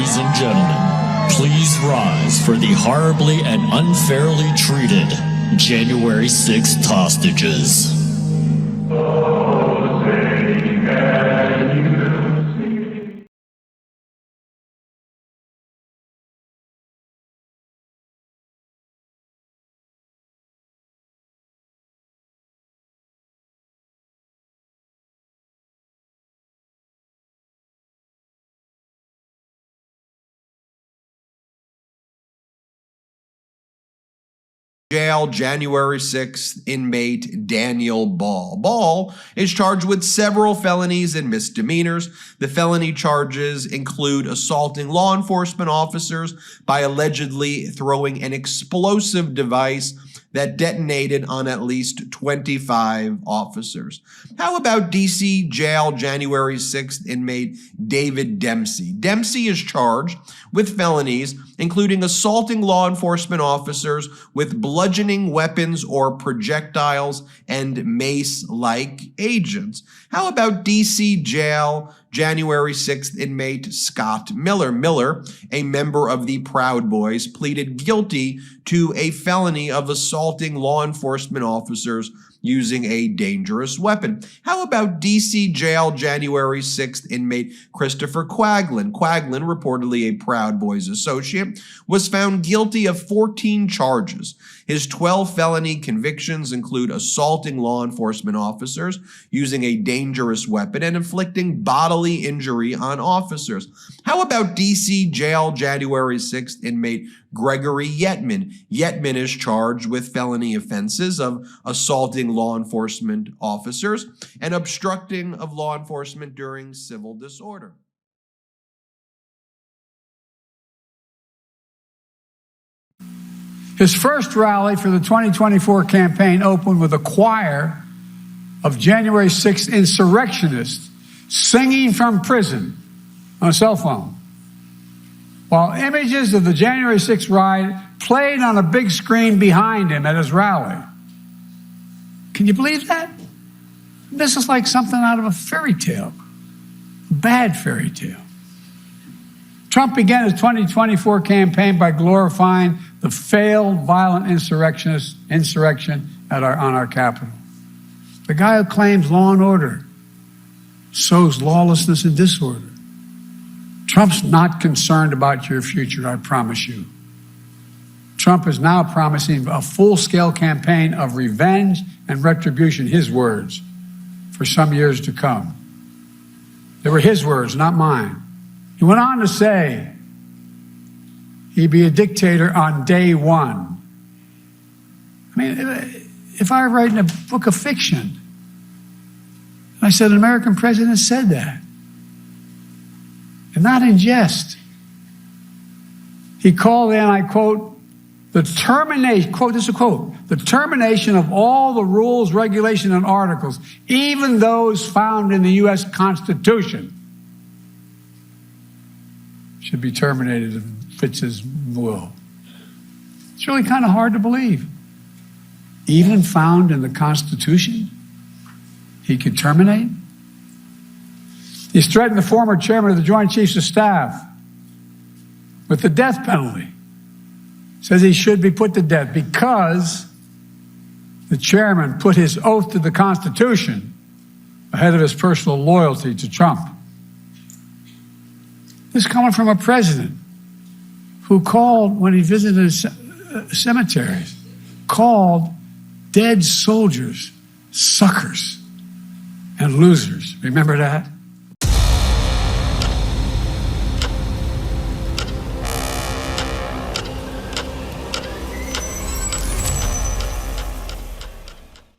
Ladies and gentlemen, please rise for the horribly and unfairly treated January 6th hostages. Jail, January 6th, inmate Daniel Ball. Ball is charged with several felonies and misdemeanors. The felony charges include assaulting law enforcement officers by allegedly throwing an explosive device that detonated on at least 25 officers. How about DC jail January 6th inmate David Dempsey? Dempsey is charged with felonies including assaulting law enforcement officers with bludgeoning weapons or projectiles and mace-like agents. How about DC jail January 6th inmate Scott Miller? Miller, a member of the Proud Boys, pleaded guilty to a felony of assaulting law enforcement officers using a dangerous weapon. How about DC jail January 6th inmate Christopher Quaglin? Quaglin, reportedly a Proud Boys associate, was found guilty of 14 charges. His 12 felony convictions include assaulting law enforcement officers using a dangerous weapon and inflicting bodily injury on officers. How about DC jail January 6th inmate Gregory Yetman? Yetman is charged with felony offenses of assaulting law enforcement officers and obstructing of law enforcement during civil disorder. His first rally for the 2024 campaign opened with a choir of January 6th insurrectionists singing from prison on a cell phone, while images of the January 6th riot played on a big screen behind him at his rally. Can you believe that? This is like something out of a fairy tale, a bad fairy tale. Trump began his 2024 campaign by glorifying the failed violent insurrection on our Capitol. The guy who claims law and order sows lawlessness and disorder. Trump's not concerned about your future, I promise you. Trump is now promising a full-scale campaign of revenge and retribution, his words, for some years to come. They were his words, not mine. He went on to say he'd be a dictator on day one. I mean, if I were writing a book of fiction, I said an American president said that, and not in jest. He called in, I quote, the termination, quote, this is a quote, the termination of all the rules, regulations, and articles, even those found in the U.S. Constitution, should be terminated if it fits his will. It's really kind of hard to believe. Even found in the Constitution, he could terminate? He's threatened the former chairman of the Joint Chiefs of Staff with the death penalty. Says he should be put to death because the chairman put his oath to the Constitution ahead of his personal loyalty to Trump. This is coming from a president who called, when he visited cemeteries, called dead soldiers suckers and losers. Remember that?